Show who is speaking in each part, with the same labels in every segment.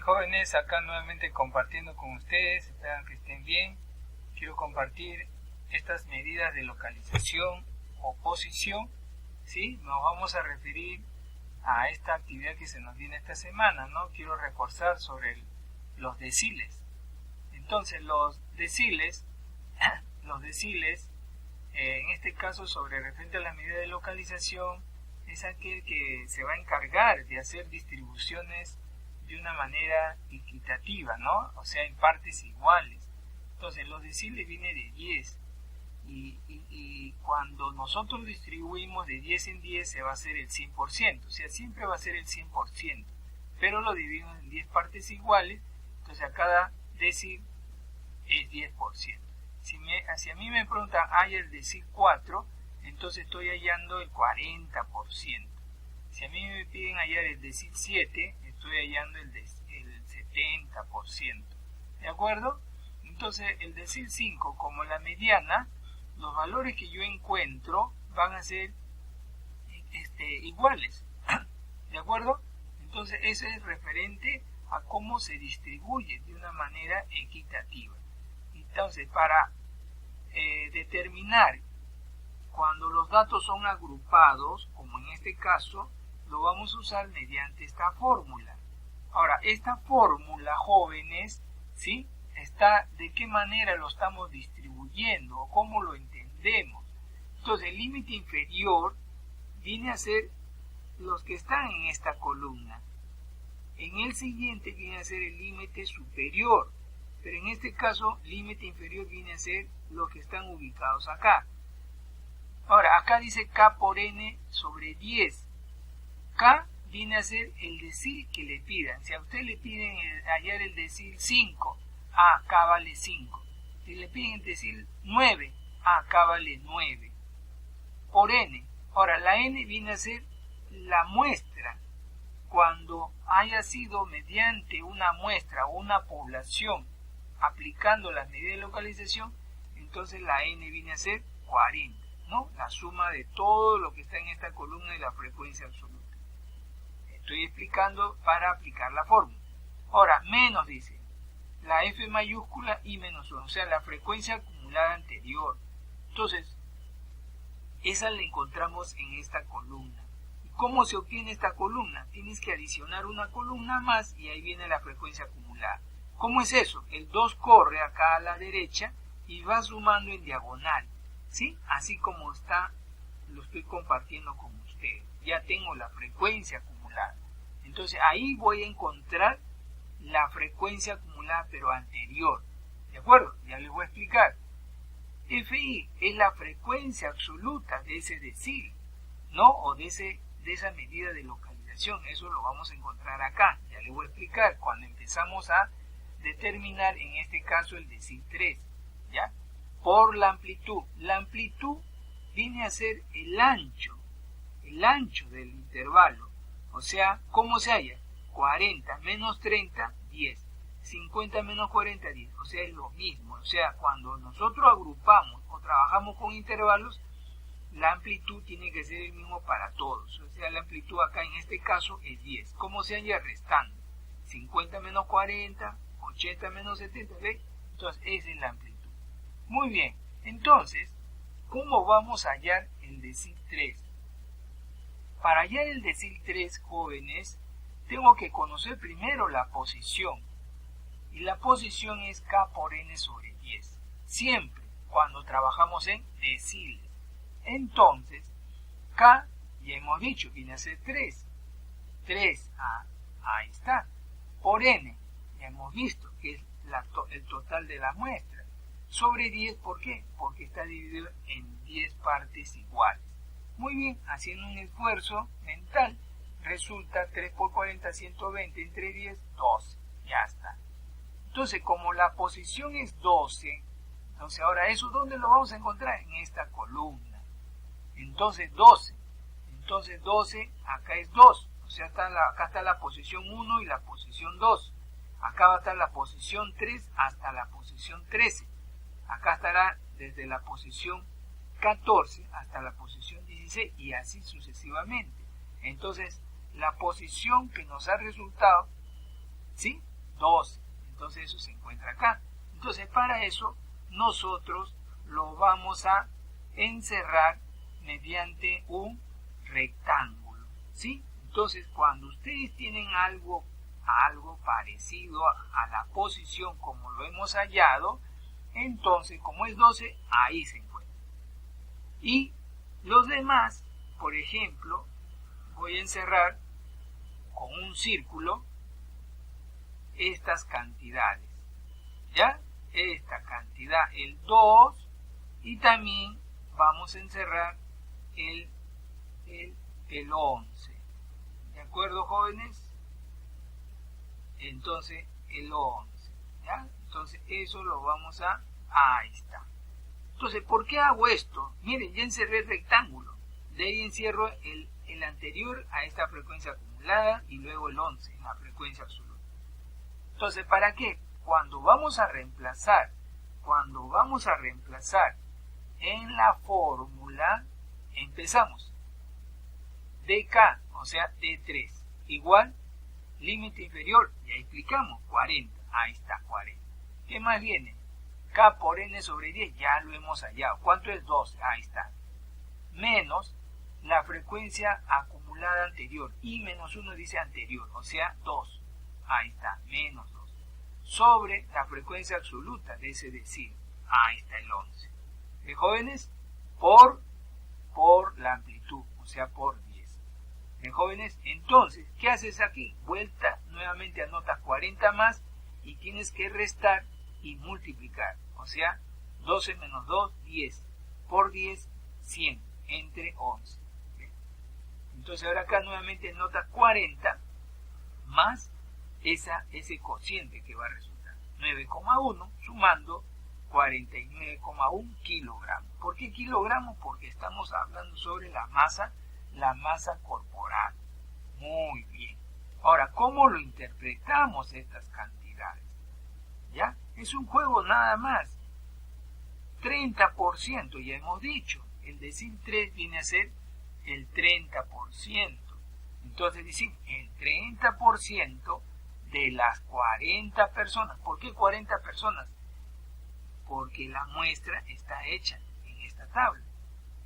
Speaker 1: jóvenes, acá nuevamente compartiendo con ustedes, esperan que estén bien. Quiero compartir estas medidas de localización o posición, ¿sí? Nos vamos a referir a esta actividad que se nos viene esta semana, ¿no? Quiero reforzar sobre los deciles. Entonces, los deciles, en este caso sobre referente a la medida de localización, es aquel que se va a encargar de hacer distribuciones de una manera equitativa, ¿no? O sea, en partes iguales. Entonces, los deciles viene de 10. Y cuando nosotros distribuimos de 10 en 10 se va a hacer el 100%, o sea, siempre va a ser el 100%, pero lo dividimos en 10 partes iguales, entonces a cada decil es 10%. Si a mí me preguntan, hay el decil 4, entonces estoy hallando el 40%. Si a mí me piden hallar el decil 7, estoy hallando el 70%. ¿De acuerdo? Entonces, el decil 5, como la mediana, los valores que yo encuentro van a ser iguales. ¿De acuerdo? Entonces, eso es referente a cómo se distribuye de una manera equitativa. Entonces, para determinar cuando los datos son agrupados, como en este caso, lo vamos a usar mediante esta fórmula. Ahora, esta fórmula, jóvenes, ¿sí?, está de qué manera lo estamos distribuyendo o cómo lo entendemos. Entonces, el límite inferior viene a ser los que están en esta columna. En el siguiente viene a ser el límite superior, pero en este caso, límite inferior viene a ser los que están ubicados acá. Ahora, acá dice K por N sobre 10. K viene a ser el decil que le pidan. Si a usted le piden hallar el decil 5, K vale 5. Si le piden el decil 9, K vale 9. Por N. Ahora, la N viene a ser la muestra. Cuando haya sido mediante una muestra o una población aplicando las medidas de localización, entonces la N viene a ser 40. ¿No? La suma de todo lo que está en esta columna y la frecuencia absoluta. Estoy explicando para aplicar la fórmula. Ahora, menos dice, la F mayúscula y menos 1, o sea, la frecuencia acumulada anterior. Entonces, esa la encontramos en esta columna. ¿Y cómo se obtiene esta columna? Tienes que adicionar una columna más y ahí viene la frecuencia acumulada. ¿Cómo es eso? El 2 corre acá a la derecha y va sumando en diagonal. ¿Sí? Así como está, lo estoy compartiendo con ustedes. Ya tengo la frecuencia acumulada. Entonces ahí voy a encontrar la frecuencia acumulada pero anterior. ¿De acuerdo? Ya les voy a explicar. Fi es la frecuencia absoluta de ese decil, ¿no? O de esa medida de localización. Eso lo vamos a encontrar acá. Ya les voy a explicar cuando empezamos a determinar, en este caso, el decil 3. ¿Ya? Por la amplitud. La amplitud viene a ser el ancho del intervalo. O sea, ¿cómo se halla? 40 menos 30, 10. 50 menos 40, 10. O sea, es lo mismo. O sea, cuando nosotros agrupamos o trabajamos con intervalos, la amplitud tiene que ser el mismo para todos. O sea, la amplitud acá en este caso es 10. ¿Cómo se halla? Restando. 50 menos 40, 80 menos 70, ¿ve? Entonces, esa es la amplitud. Muy bien, entonces, ¿cómo vamos a hallar el decil 3? Para hallar el decil 3, jóvenes, tengo que conocer primero la posición. Y la posición es K por N sobre 10. Siempre, cuando trabajamos en deciles. Entonces, K, ya hemos dicho, viene a ser 3. 3, ahí está. Por N, ya hemos visto que es el total de la muestra. Sobre 10, ¿por qué? Porque está dividido en 10 partes iguales. Muy bien, haciendo un esfuerzo mental, resulta 3 por 40, 120, entre 10, 12. Ya está. Entonces, como la posición es 12, entonces ahora eso, ¿dónde lo vamos a encontrar? En esta columna. Entonces, 12. Entonces, 12, acá es 2. O sea, acá está la posición 1 y la posición 2. Acá va a estar la posición 3 hasta la posición 13. Acá estará desde la posición 14 hasta la posición 16 y así sucesivamente. Entonces, la posición que nos ha resultado, ¿sí?, 12. Entonces eso se encuentra acá. Entonces para eso nosotros lo vamos a encerrar mediante un rectángulo, ¿sí? Entonces cuando ustedes tienen algo parecido a la posición como lo hemos hallado, entonces como es 12, ahí se encuentra. Y los demás, por ejemplo, voy a encerrar con un círculo estas cantidades, ¿ya? Esta cantidad, el 2, y también vamos a encerrar el 11. ¿De acuerdo, jóvenes? Entonces, el 11, ¿ya? Entonces, eso lo vamos a... Ahí está. Entonces, ¿por qué hago esto? Miren, ya encerré el rectángulo. De ahí encierro el anterior a esta frecuencia acumulada y luego el 11, la frecuencia absoluta. Entonces, ¿para qué? Cuando vamos a reemplazar en la fórmula, empezamos. dk, o sea, d3, igual límite inferior, ya explicamos, 40, ahí está, 40. ¿Qué más viene? K por n sobre 10, ya lo hemos hallado. ¿Cuánto es 12? Ahí está. Menos la frecuencia acumulada anterior, y menos 1 dice anterior, o sea, 2. Ahí está, menos 2. Sobre la frecuencia absoluta de ese decir, ahí está el 11. ¿De jóvenes? Por la amplitud, o sea, por 10. ¿De jóvenes? Entonces, ¿qué haces aquí? Vuelta, nuevamente anotas 40 más y tienes que restar y multiplicar. O sea, 12 menos 2, 10. Por 10, 100, entre 11. ¿Sí? Entonces, ahora acá nuevamente anotas 40 más ese cociente que va a resultar. 9,1 sumando 49,1 kilogramos. ¿Por qué kilogramos? Porque estamos hablando sobre la masa corporal. Muy bien. Ahora, ¿cómo lo interpretamos estas cantidades? ¿Ya? Es un juego nada más. 30%, ya hemos dicho. El decir 3 viene a ser el 30%. Entonces decimos, el 30% de las 40 personas. ¿Por qué 40 personas? Porque la muestra está hecha en esta tabla.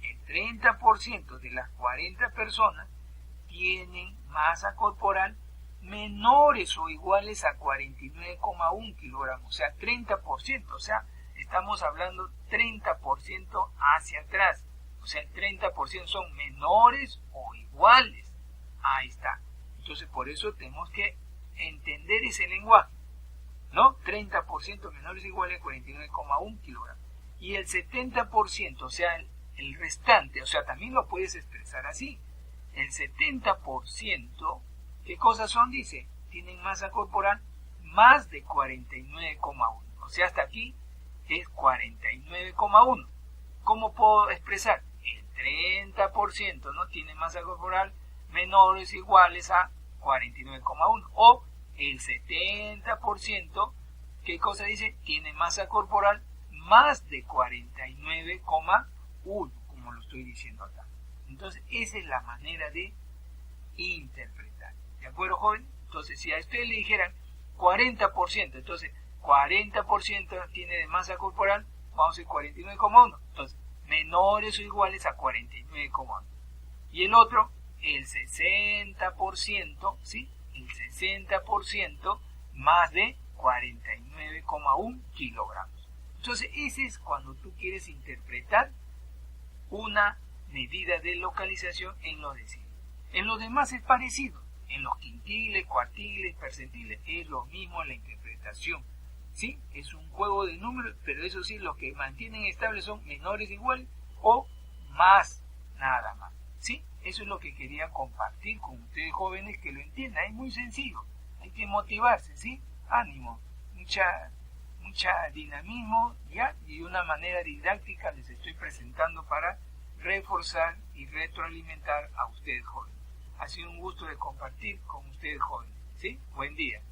Speaker 1: El 30% de las 40 personas tienen masa corporal menores o iguales a 49,1 kilogramos, o sea, 30%, o sea, estamos hablando 30% hacia atrás, o sea, el 30% son menores o iguales. Ahí está. Entonces, por eso tenemos que entender ese lenguaje, ¿no? 30% menores o iguales a 49,1 kilogramos. Y el 70%, o sea, el restante, o sea, también lo puedes expresar así. El 70%, ¿qué cosas son? Dice, tienen masa corporal más de 49,1. O sea, hasta aquí es 49,1. ¿Cómo puedo expresar? El 30%, ¿no? Tiene masa corporal menores o iguales a 49,1. O el 70%, ¿qué cosa dice? Tiene masa corporal más de 49,1, como lo estoy diciendo acá. Entonces, esa es la manera de interpretar. ¿De acuerdo, joven? Entonces, si a usted le dijeran 40%, entonces 40% tiene de masa corporal, vamos a decir 49,1. Entonces, menores o iguales a 49,1. Y el otro, el 60%, ¿sí? El 60% más de 49,1 kilogramos. Entonces, ese es cuando tú quieres interpretar una medida de localización en los deciles. En los demás es parecido. En los quintiles, cuartiles, percentiles es lo mismo en la interpretación. ¿Sí? Es un juego de números, pero eso sí, los que mantienen estables son menores iguales o más, nada más. ¿Sí? Eso es lo que quería compartir con ustedes jóvenes, que lo entiendan. Es muy sencillo. Hay que motivarse, ¿sí? Ánimo. Mucha dinamismo, ¿ya? Y una manera didáctica les estoy presentando para reforzar y retroalimentar a ustedes jóvenes. Ha sido un gusto de compartir con ustedes jóvenes, ¿sí? Buen día.